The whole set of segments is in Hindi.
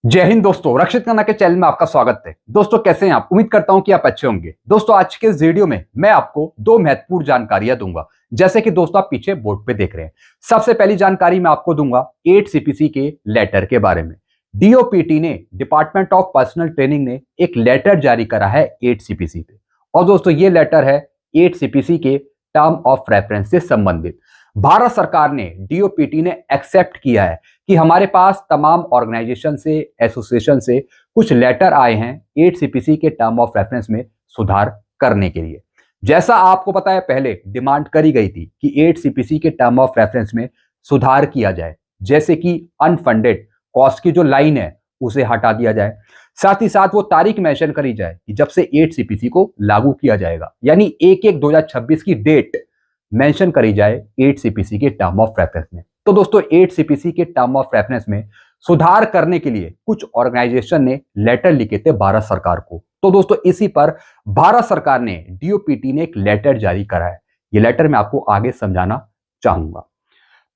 जय हिंद दोस्तों, रक्षित खन्ना के चैनल में आपका स्वागत है। दोस्तों कैसे हैं आप? उम्मीद करता हूं कि आप अच्छे होंगे। दोस्तों आज के इस वीडियो में मैं आपको दो महत्वपूर्ण जानकारियां दूंगा, जैसे कि दोस्तों आप पीछे बोर्ड पे देख रहे हैं। सबसे पहली जानकारी मैं आपको दूंगा 8 सीपीसी के लेटर के बारे में। डीओपीटी ने, डिपार्टमेंट ऑफ पर्सनल ट्रेनिंग ने एक लेटर जारी करा है 8 सीपीसी पे। और दोस्तों ये लेटर है 8 सीपीसी के टर्म ऑफ रेफरेंस से संबंधित। भारत सरकार ने, डीओपीटी ने एक्सेप्ट किया है कि हमारे पास तमाम ऑर्गेनाइजेशन से, एसोसिएशन से कुछ लेटर आए हैं 8 सीपीसी के टर्म ऑफ रेफरेंस में सुधार करने के लिए। जैसा आपको पता है, पहले डिमांड करी गई थी कि 8 सीपीसी के टर्म ऑफ रेफरेंस में सुधार किया जाए, जैसे कि अनफंडेड कॉस्ट की जो लाइन है उसे हटा दिया जाए। साथ ही साथ वो तारीख मेंशन करी जाए कि जब से 8 सीपीसी को लागू किया जाएगा, यानी 1/1/2026 की डेट मेंशन करी जाए 8 सीपीसी के टर्म ऑफ रेफरेंस में। तो दोस्तों 8 सीपीसी के टर्म ऑफ रेफरेंस में सुधार करने के लिए कुछ ऑर्गेनाइजेशन ने लेटर लिखे थे भारत सरकार को। तो दोस्तों इसी पर भारत सरकार ने, डीओपीटी ने एक लेटर जारी करा है। ये लेटर मैं आपको आगे समझाना चाहूंगा।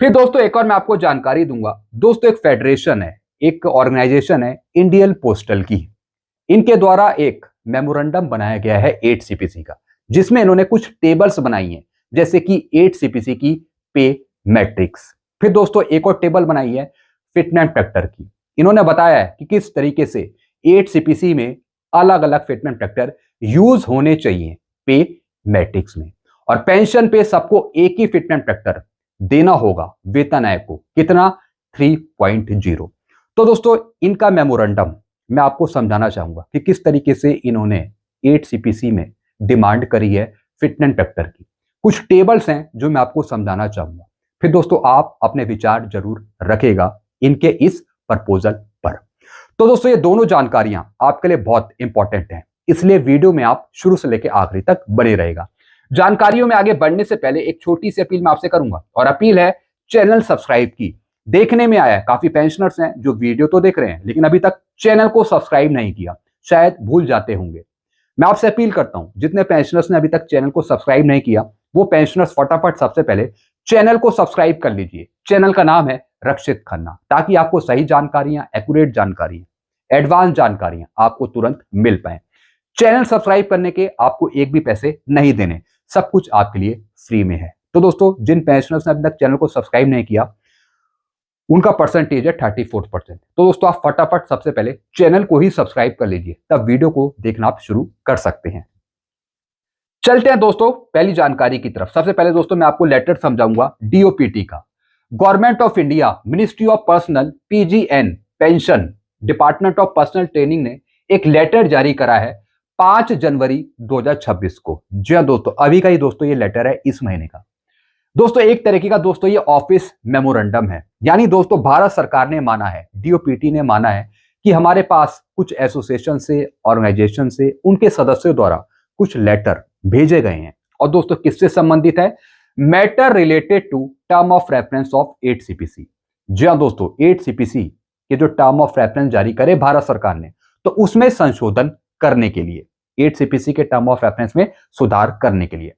फिर दोस्तों एक और मैं आपको जानकारी दूंगा। दोस्तों एक फेडरेशन है, एक ऑर्गेनाइजेशन है इंडियन पोस्टल की। इनके द्वारा एक मेमोरेंडम बनाया गया है 8 सीपीसी का, जिसमें इन्होंने कुछ टेबल्स बनाई हैं, जैसे कि 8 सीपीसी की पे मैट्रिक्स। फिर दोस्तों एक और टेबल बनाई है फिटमेंट फैक्टर की। इन्होंने बताया है कि किस तरीके से 8 सीपीसी में अलग अलग फिटमेंट फैक्टर यूज होने चाहिए पे मैट्रिक्स में। और पेंशन पे सबको एक ही फिटमेंट फैक्टर देना होगा वेतन आयोग को, कितना 3.0। तो दोस्तों इनका मेमोरेंडम मैं आपको समझाना चाहूंगा कि किस तरीके से इन्होंने 8 सीपीसी में डिमांड करी है फिटमेंट फैक्टर की। कुछ टेबल्स हैं जो मैं आपको समझाना चाहूंगा। फिर दोस्तों आप अपने विचार जरूर रखेगा इनके इस प्रपोजल पर। तो दोस्तों ये दोनों जानकारियां आपके लिए बहुत इंपॉर्टेंट हैं, इसलिए वीडियो में आप शुरू से लेकर आखिरी तक बने रहेगा। जानकारियों में आगे बढ़ने से पहले एक छोटी सी अपील मैं आपसे करूंगा, और अपील है चैनल सब्सक्राइब की। देखने में आया है काफी पेंशनर्स हैं जो वीडियो तो देख रहे हैं लेकिन अभी तक चैनल को सब्सक्राइब नहीं किया, शायद भूल जाते होंगे। मैं आपसे अपील करता हूं, जितने पेंशनर्स ने अभी तक चैनल को सब्सक्राइब नहीं किया, वो पेंशनर्स फटाफट सबसे पहले चैनल को सब्सक्राइब कर लीजिए। चैनल का नाम है रक्षित खन्ना, ताकि आपको सही जानकारियां, एक्यूरेट जानकारियां, एडवांस जानकारियां आपको तुरंत मिल पाए। चैनल सब्सक्राइब करने के आपको एक भी पैसे नहीं देने, सब कुछ आपके लिए फ्री में है। तो दोस्तों जिन पेंशनर्स ने अभी तक चैनल को सब्सक्राइब नहीं किया, उनका परसेंटेज है 34%। तो दोस्तों आप फटाफट सबसे पहले चैनल को ही सब्सक्राइब कर लीजिए, तब वीडियो को देखना आप शुरू कर सकते हैं। चलते हैं दोस्तों पहली जानकारी की तरफ। सबसे पहले दोस्तों मैं आपको लेटर समझाऊंगा डीओपीटी का। Government of India, ministry of personnel, PGN, pension, department of personnel training ने एक लेटर जारी करा है 5 जनवरी 2026 को। जी हाँ दोस्तों, अभी का ही दोस्तों ये लेटर है, इस महीने का। दोस्तों एक तरीके का दोस्तों ये ऑफिस मेमोरेंडम है, यानी दोस्तों भारत सरकार ने माना है, डीओपीटी ने माना है कि हमारे पास कुछ एसोसिएशन से, ऑर्गेनाइजेशन से, उनके सदस्यों द्वारा कुछ लेटर भेजे गए हैं। और दोस्तों किससे संबंधित है? Matter related to term of reference of 8 CPC. जी हाँ दोस्तों, 8 सीपीसी के जो टर्म ऑफ रेफरेंस जारी करे भारत सरकार ने, तो उसमें संशोधन करने के लिए, 8 सीपीसी के टर्म ऑफ रेफरेंस में सुधार करने के लिए।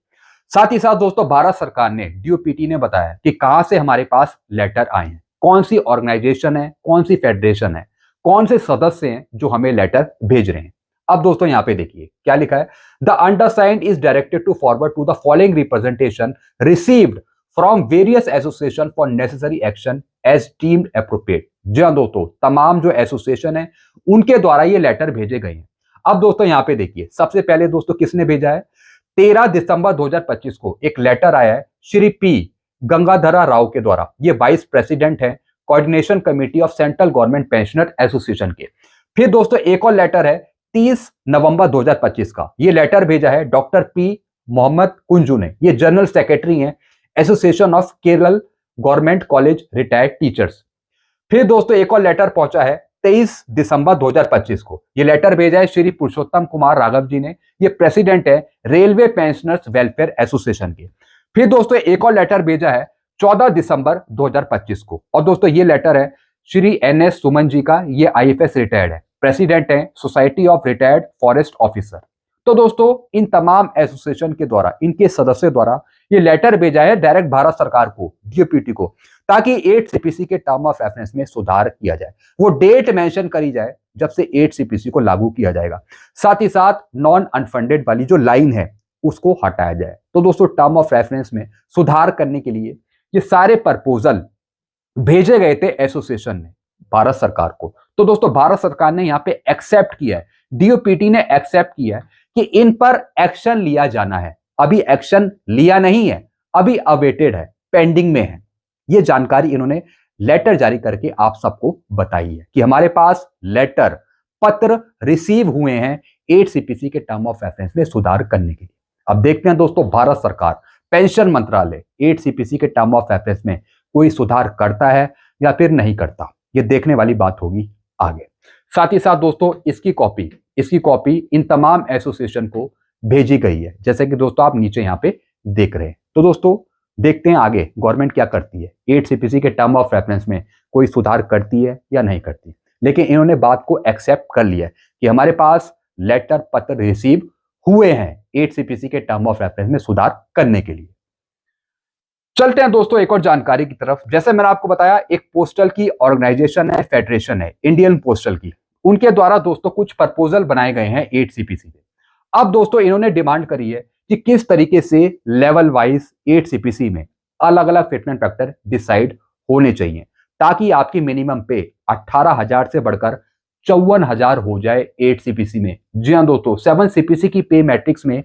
साथ ही साथ दोस्तों भारत सरकार ने, डीओपीटी ने बताया कि कहां से हमारे पास लेटर आए हैं, कौन सी ऑर्गेनाइजेशन है, कौन सी फेडरेशन है, कौन से सदस्य हैं जो हमें लेटर भेज रहे हैं। अब दोस्तों यहां पे देखिए क्या लिखा है। The undersigned is directed to forward to the following representation received from various association for necessary action as deemed appropriate. जी हाँ दोस्तों, तमाम जो एसोसिएशन है उनके द्वारा ये लेटर भेजे गए हैं। अब दोस्तों यहां पे देखिए, सबसे पहले दोस्तों किसने भेजा है? 13 दिसंबर 2025 को एक लेटर आया है श्री पी गंगाधरा राव के द्वारा। ये वाइस प्रेसिडेंट है coordination committee of central government pensioner association के। फिर दोस्तों एक और लेटर है 30 नवंबर 2025 का। ये लेटर भेजा है डॉक्टर पी मोहम्मद कुंजू ने, ये जनरल सेक्रेटरी हैं association of Kerala government college retired teachers. फिर दोस्तों एक और लेटर पहुंचा है 23 दिसंबर 2025 को। ये लेटर भेजा है श्री पुरुषोत्तम कुमार राघव जी ने, ये प्रेसिडेंट है रेलवे पेंशनर्स वेलफेयर एसोसिएशन के। फिर दोस्तों एक और लेटर भेजा है 14 दिसंबर 2025 को, और दोस्तों ये लेटर है श्री एनएस सुमन जी का, ये आईएफएस रिटायर्ड है, प्रेसिडेंट है society of retired forest officer. तो दोस्तों इन तमाम एसोसिएशन के द्वारा, इनके सदस्यों द्वारा ये लेटर भेजा है डायरेक्ट भारत सरकार को, डीओपीटी को, ताकि 8 सीपीसी के टर्म ऑफ रेफरेंस में सुधार किया जाए। वो डेट मेंशन करी जाए जब से 8 सीपीसी को लागू किया जाएगा। साथ ही साथ नॉन अनफंडेड वाली जो लाइन है उसको हटाया जाए। तो दोस्तों टर्म ऑफ रेफरेंस में सुधार करने के लिए ये सारे प्रपोजल भेजे गए थे एसोसिएशन ने भारत सरकार को। तो दोस्तों भारत सरकार ने यहाँ पे एक्सेप्ट किया है, डीओपीटी ने एक्सेप्ट किया है कि इन पर एक्शन लिया जाना है। अभी एक्शन लिया नहीं है, अभी अवेटेड है, पेंडिंग में है। ये जानकारी इन्होंने लेटर जारी करके आप सबको बताई है कि हमारे पास लेटर पत्र रिसीव हुए हैं 8 सीपीसी के टर्म ऑफ रेफरेंस में सुधार करने के लिए। अब देखते हैं दोस्तों भारत सरकार पेंशन मंत्रालय 8 सीपीसी के टर्म ऑफ रेफरेंस में कोई सुधार करता है या फिर नहीं करता। ये देखने वाली बात होगी आगे। साथ ही साथ दोस्तों इसकी कॉपी इन तमाम एसोसिएशन को भेजी गई है, जैसे कि दोस्तों आप नीचे यहाँ पे देख रहे हैं। तो दोस्तों देखते हैं आगे गवर्नमेंट क्या करती है, 8 सीपीसी के टर्म ऑफ रेफरेंस में कोई सुधार करती है या नहीं करती। लेकिन इन्होंने बात को एक्सेप्ट कर लिया है कि हमारे पास लेटर पत्र रिसीव हुए हैं 8 सीपीसी के टर्म ऑफ रेफरेंस में सुधार करने के लिए। चलते हैं दोस्तों एक और जानकारी की तरफ। जैसे मैंने आपको बताया एक पोस्टल की ऑर्गेनाइजेशन है, फेडरेशन है इंडियन पोस्टल की, उनके द्वारा दोस्तों कुछ प्रपोजल बनाए गए हैं 8 सीपीसी पे। अब दोस्तों इन्होंने डिमांड करी है कि किस तरीके से लेवल वाइज 8 सीपीसी में अलग अलग फिटमेंट फैक्टर डिसाइड होने चाहिए ताकि आपकी मिनिमम पे 18,000 से बढ़कर 54,000 हो जाए 8 सीपीसी में। जी हाँ दोस्तों, 7 सीपीसी की पे मैट्रिक्स में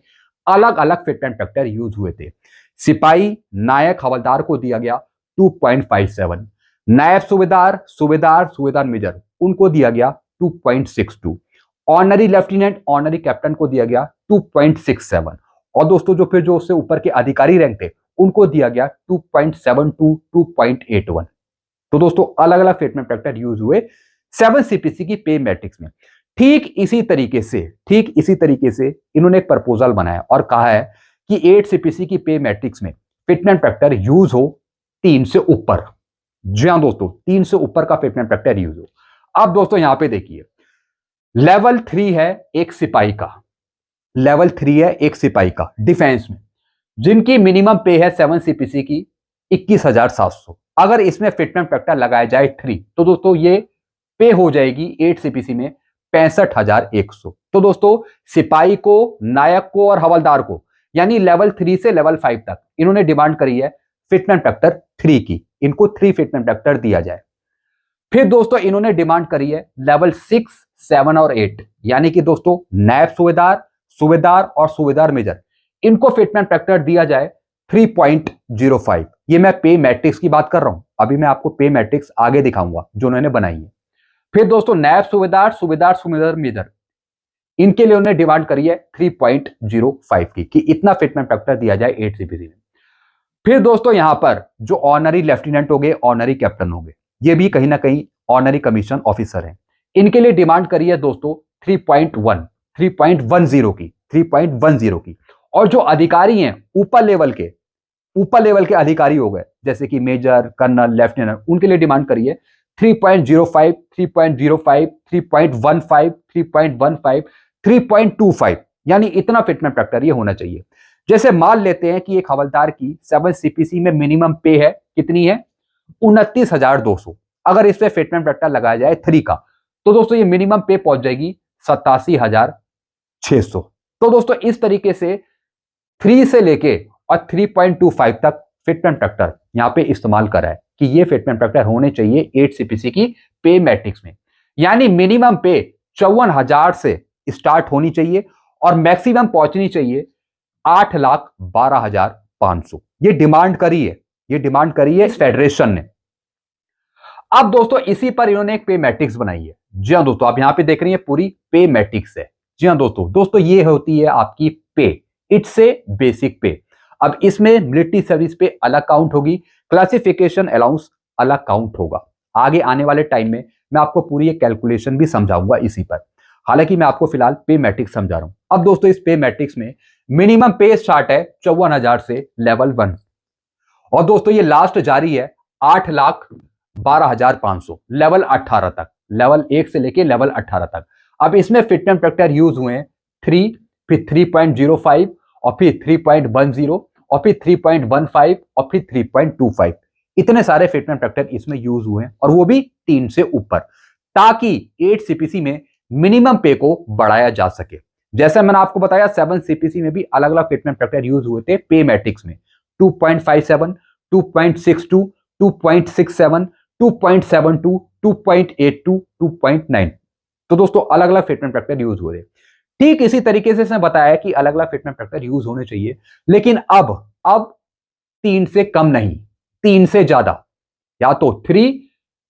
अलग अलग फिटमेंट फैक्टर यूज हुए थे। सिपाही नायक हवलदार को दिया गया 2.57, नायब सूबेदार मेजर उनको दिया गया 2.62, ऑनरी लेफ्टिनेंट ऑनरी कैप्टन को दिया गया 2.67 और दोस्तों जो उससे ऊपर के अधिकारी रैंक थे उनको दिया गया 2.72, 2.81। तो दोस्तों अलग अलग फिटमेंट फैक्टर यूज हुए 7 सीपीसी की पे मैट्रिक्स में। ठीक इसी तरीके से इन्होंने एक प्रपोजल बनाया और कहा है कि 8 सीपीसी की पे मैट्रिक्स में फिटमेंट फैक्टर यूज हो 3 से ऊपर। जी हां दोस्तों, 3 से ऊपर का फिटमेंट फैक्टर यूज हो। अब दोस्तों यहां पे देखिए लेवल 3 है एक सिपाही का डिफेंस में, जिनकी मिनिमम पे है 7 सीपीसी की 21,700। अगर इसमें फिटमेंट फैक्टर लगाया जाए 3 तो दोस्तों ये पे हो जाएगी 8 सीपीसी में 65,100। तो दोस्तों सिपाही को, नायक को और हवलदार को यानी लेवल 3 से लेवल 5 तक इन्होंने डिमांड करी है फिटमेंट फैक्टर 3 की, इनको 3 फिटमेंट फैक्टर दिया जाए। फिर दोस्तों इन्होंने डिमांड करी है लेवल 6, 7 और 8 यानी कि दोस्तों नायब सूबेदार और सूबेदार मेजर इनको फिटमेंट फैक्टर दिया जाए 3.05। ये मैं पे मैट्रिक्स की बात कर रहा हूं, अभी मैं आपको पे मैट्रिक्स आगे दिखाऊंगा जो उन्होंने बनाई है। फिर दोस्तों नायब सूबेदार मेजर इनके लिए उन्होंने डिमांड करी है 3.05 की इतना फिटमेंट फैक्टर दिया जाए 8 सीपीसी में। फिर दोस्तों यहां पर जो ऑनरी लेफ्टिनेंट हो गए, ऑनरी कैप्टन हो गए, ये भी कहीं ना कहीं ऑनरी कमीशन ऑफिसर हैं, इनके लिए डिमांड करी है दोस्तों 3.10 की। और जो अधिकारी हैं ऊपर लेवल के अधिकारी हो गए जैसे कि मेजर, कर्नल, लेफ्टिनेंट, उनके लिए डिमांड करी है 3.05, 3.05, 3.15, 3.15, 3.25 यानी इतना फिटमेंट फैक्टर ये होना चाहिए। जैसे मान लेते हैं कि एक हवलदार की 7 सीपीसी में मिनिमम पे है, कितनी है 29,200। अगर इसमें फिटमेंट फैक्टर लगाया जाए 3 का तो दोस्तों ये मिनिमम पे पहुंच जाएगी 87,600। तो दोस्तों इस तरीके से 3 से लेके और 3.25 तक फिटमेंट फैक्टर यहां पे इस्तेमाल करा है कि ये फिटमेंट फैक्टर होने चाहिए 8 सीपीसी की पे मैट्रिक्स में। यानी मिनिमम पे 54,000 से स्टार्ट होनी चाहिए और मैक्सिमम पहुंचनी चाहिए 8,12,500। ये डिमांड करी है इस फेडरेशन ने। अब दोस्तों इसी पर इन्होंने एक पे मैट्रिक्स बनाई है। जी हाँ दोस्तों, आप यहां पे देख रही है पूरी पे मैट्रिक्स है। जी हाँ दोस्तों ये होती है आपकी पे, इट्स ए बेसिक पे। अब इसमें मिलिट्री सर्विस पे अलग काउंट होगी, क्लासिफिकेशन अलाउंस अलग काउंट होगा। आगे आने वाले टाइम में मैं आपको पूरी एक कैलकुलेशन भी समझाऊंगा इसी पर, हालांकि मैं आपको फिलहाल पे मैट्रिक्स समझा रहा हूं। अब दोस्तों इस पे मैट्रिक्स में मिनिमम पे स्टार्ट है 54,000 से लेवल 1 और दोस्तों ये लास्ट जारी है 8,12,500 लेवल 18 तक, लेवल 1 से लेके लेवल 18 तक। अब इसमें फिटमेंट फैक्टर यूज हुए हैं 3, फिर 3.05 और फिर 3.10 और फिर 3.15 और फिर 3.25। इतने सारे फिटमेंट फैक्टर इसमें यूज हुए हैं और वो भी 3 से ऊपर, ताकि 8 सीपीसी में मिनिमम पे को बढ़ाया जा सके। जैसे मैंने आपको बताया 7 सीपीसी में भी अलग अलग फिटमेंट फैक्टर यूज हुए थे पे मैट्रिक्स में, 2.57, 2.62, 2.67, 2.72, 2.82, 2.9। तो दोस्तों अलग अलग फिटमेंट फैक्टर यूज हुए थे। ठीक इसी तरीके से इसने बताया कि अलग अलग फिटमेंट फैक्टर यूज होने चाहिए, लेकिन अब 3 से कम नहीं, 3 से ज्यादा, या तो 3,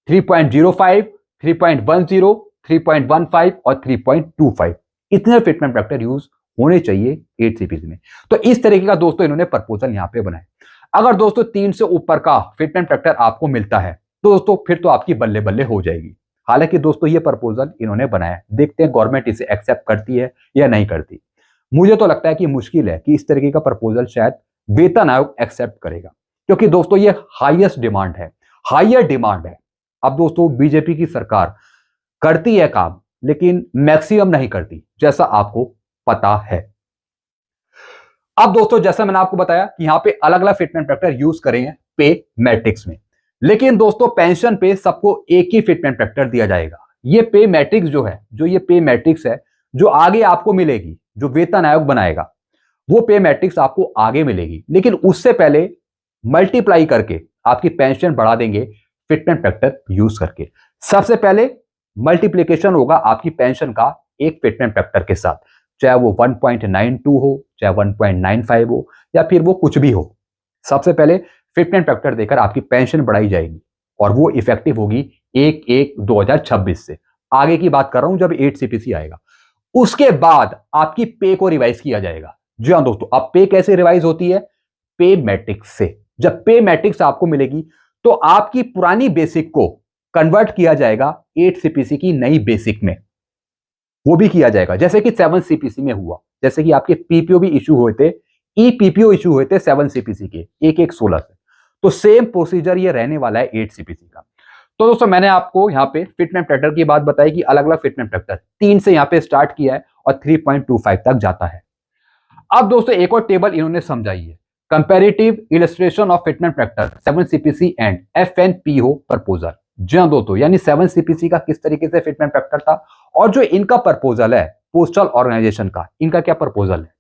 3.05, 3.10, 3.15 और 3.25 इतने फिटमेंट फैक्टर यूज होने चाहिए 8 सीपीसी में। तो इस तरीके का दोस्तों इन्होंने प्रपोजल यहां पे बनाया। अगर दोस्तों 3 से ऊपर का फिटमेंट फैक्टर आपको मिलता है तो दोस्तों फिर तो आपकी बल्ले बल्ले हो जाएगी। हालांकि दोस्तों ये प्रपोजल इन्होंने बनाया, देखते हैं गवर्नमेंट इसे एक्सेप्ट करती है या नहीं करती। मुझे तो लगता है कि मुश्किल है कि इस तरीके का प्रपोजल शायद वेतन आयोग एक्सेप्ट करेगा, क्योंकि दोस्तों ये हाईएस्ट डिमांड है, हायर डिमांड है। अब दोस्तों बीजेपी की सरकार करती है काम, लेकिन मैक्सिमम नहीं करती, जैसा आपको पता है। अब दोस्तों जैसा मैंने आपको बताया कि यहां पे अलग अलग फिटमेंट फैक्टर यूज करेंगे पे मैट्रिक्स में, लेकिन दोस्तों पेंशन पे सबको एक ही फिटमेंट फैक्टर दिया जाएगा। ये पे मैट्रिक्स जो है, जो ये पे मैट्रिक्स है, जो आगे आपको मिलेगी, जो वेतन आयोग बनाएगा, वो पे मैट्रिक्स आपको आगे मिलेगी, लेकिन उससे पहले मल्टीप्लाई करके आपकी पेंशन बढ़ा देंगे फिटमेंट फैक्टर यूज करके। सबसे पहले मल्टीप्लीकेशन होगा आपकी पेंशन का एक फिटमेंट फैक्टर के साथ, चाहे वो 1.92 हो, चाहे 1.95 हो, या फिर वो कुछ भी हो। सबसे पहले फिटमेंट फैक्टर देकर आपकी पेंशन बढ़ाई जाएगी और वो इफेक्टिव होगी 1/1/2026 से। आगे की बात कर रहा हूं जब 8 सीपीसी आएगा। उसके बाद आपकी पे को रिवाइज किया जाएगा। जी हाँ दोस्तों, अब पे कैसे रिवाइज होती है? पे मैट्रिक्स से। जब पे मैट्रिक्स आपको मिलेगी तो आपकी पुरानी बेसिक को कन्वर्ट किया जाएगा 8 सीपीसी की नई बेसिक में, वो भी किया जाएगा जैसे कि 7 सीपीसी में हुआ। जैसे कि आपके पीपीओ भी इशू हुए थे, ई पीपीओ इशू हुए थे 7 सीपीसी के 1/1/16 से। तो सेम प्रोसीजर ये रहने वाला है 8 सीपीसी का। तो दोस्तों मैंने आपको यहाँ पे फिटमेंट फैक्टर की बात बताई कि अलग अलग फिटमेंट फैक्टर 3 से यहाँ पे स्टार्ट किया है और 3.25 तक जाता है। अब दोस्तों एक और टेबल इन्होंने समझाई है, comparative illustration of fitment factor 7 CPC and FNPO proposal. जी हाँ दोस्तों, यानी 7 सीपीसी का किस तरीके से फिटमेंट फैक्टर था और जो इनका प्रपोजल है पोस्टल ऑर्गेनाइजेशन का, इनका क्या प्रपोजल है।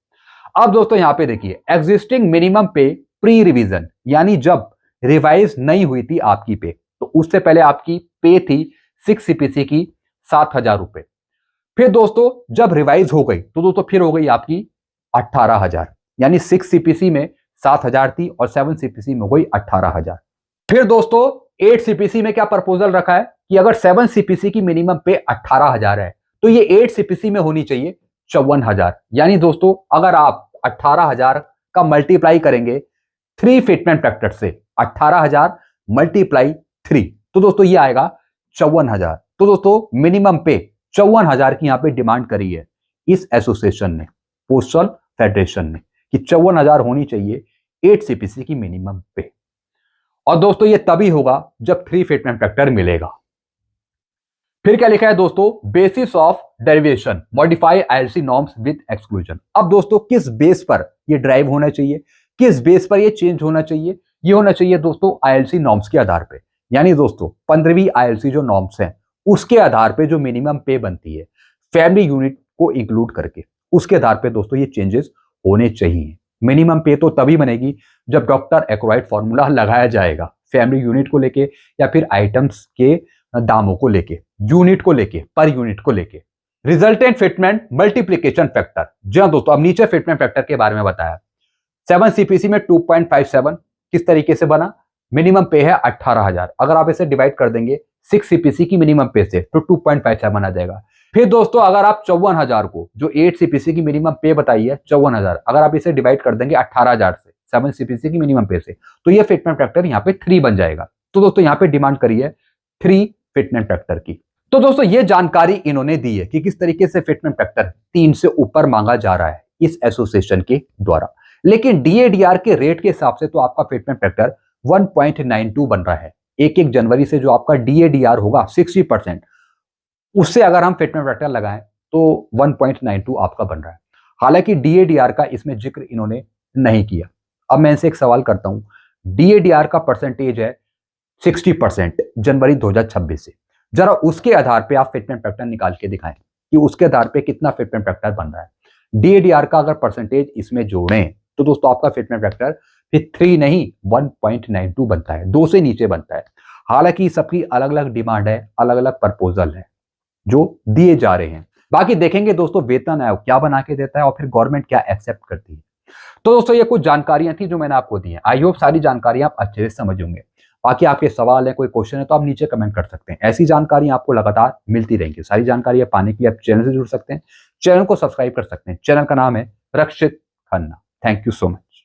अब दोस्तों यहाँ पे देखिए, एग्जिस्टिंग मिनिमम पे प्री रिवीजन, यानी जब रिवाइज नहीं हुई थी आपकी पे, तो उससे पहले आपकी पे थी 6 सीपीसी की 7,000 रुपए। फिर दोस्तों जब रिवाइज हो गई तो दोस्तों फिर हो गई आपकी 18,000, यानी 6 सीपीसी में 7,000 थी और 7 सीपीसी में हो गई 18,000। फिर दोस्तों 8 सीपीसी में क्या प्रपोजल रखा है कि अगर 7 सीपीसी की मिनिमम पे 18,000 है तो ये 8 सीपीसी में होनी चाहिए 54,000। यानी दोस्तों अगर आप 18,000 का मल्टीप्लाई करेंगे 3 फिटमेंट फैक्टर से, 18,000 मल्टीप्लाई 3, तो दोस्तों ये आएगा 54,000। तो दोस्तों मिनिमम पे 54,000 की यहां पे डिमांड करी है इस एसोसिएशन ने, पोस्टल फेडरेशन ने, कि 54,000 होनी चाहिए 8 सीपीसी की मिनिमम पे। और दोस्तों ये तभी होगा जब 3 फिटमेंट फैक्टर मिलेगा। फिर क्या लिखा है दोस्तों, basis of derivation modify ILC norms with exclusion. अब दोस्तों किस बेस पर ये ड्राइव होना चाहिए, किस बेस पर ये चेंज होना चाहिए? ये होना चाहिए दोस्तों आईएलसी नॉर्म्स के आधार पे। यानी दोस्तों 15वीं आईएलसी जो नॉर्म्स हैं उसके आधार पे जो मिनिमम पे बनती है फैमिली यूनिट को इंक्लूड करके, उसके आधार पे दोस्तों ये चेंजेस होने चाहिए। मिनिमम पे तो तभी बनेगी जब डॉक्टर एक्वायर्ड फॉर्मूला लगाया जाएगा फैमिली यूनिट को लेके या फिर आइटम्स के दामों को लेके, यूनिट को लेके, पर यूनिट को लेके। Resultant fitment multiplication factor. जी हाँ दोस्तों, अब नीचे फिटमेंट फैक्टर के बारे में बताया। 7 सीपीसी में 2.57 किस तरीके से बना? मिनिमम पे है 18,000, अगर आप इसे डिवाइड कर देंगे 6 सीपीसी की मिनिमम पे से तो 2.57 आ जाएगा। फिर दोस्तों अगर आप 54,000 को, जो 8 सीपीसी की मिनिमम पे बताई है 54,000, अगर आप इसे डिवाइड कर देंगे 18,000 से 7 सीपीसी की मिनिमम पे से, तो ये फिटमेंट फैक्टर यहाँ पे 3 बन जाएगा। तो दोस्तों यहाँ पे डिमांड करी है 3 फिटमेंट फैक्टर की। तो दोस्तों ये जानकारी इन्होंने दी है कि किस तरीके से फिटमेंट फैक्टर 3 से ऊपर मांगा जा रहा है इस एसोसिएशन के द्वारा। लेकिन डीएडीआर के रेट के हिसाब से तो आपका फिटमेंट फैक्टर 1.92 बन रहा है। 1 जनवरी से जो आपका डीएडीआर होगा 60%, उससे अगर हम फिटमेंट फैक्टर लगाएं तो 1.92 आपका बन रहा है। हालांकि डीएडीआर का इसमें जिक्र इन्होंने नहीं किया। अब मैं इनसे एक सवाल करता हूं, डीएडीआर का परसेंटेज है 60% जनवरी 2026 से। जरा उसके आधार पे आप फिटमेंट फैक्टर निकाल के दिखाएं कि उसके आधार पे कितना फिटमेंट फैक्टर बन रहा है। डीएडीआर का अगर परसेंटेज इसमें जोड़ें तो दोस्तों आपका फिटमेंट फैक्टर फिर 3 नहीं 1.92 बनता है, 2 से नीचे बनता है। हालांकि सबकी अलग अलग डिमांड है, अलग अलग प्रपोजल है जो दिए जा रहे हैं। बाकी देखेंगे दोस्तों वेतन आयोग क्या बना के देता है और फिर गवर्नमेंट क्या एक्सेप्ट करती है। तो दोस्तों ये कुछ जानकारियां थी जो मैंने आपको दी हैं। आई होप सारी जानकारियां आप अच्छे से समझ होंगे। बाकी आपके सवाल है, कोई क्वेश्चन है तो आप नीचे कमेंट कर सकते हैं। ऐसी जानकारी आपको लगातार मिलती रहेंगी। सारी जानकारी पाने के लिए आप चैनल से जुड़ सकते हैं, चैनल को सब्सक्राइब कर सकते हैं। चैनल का नाम है Rakshit Khanna. Thank you so much.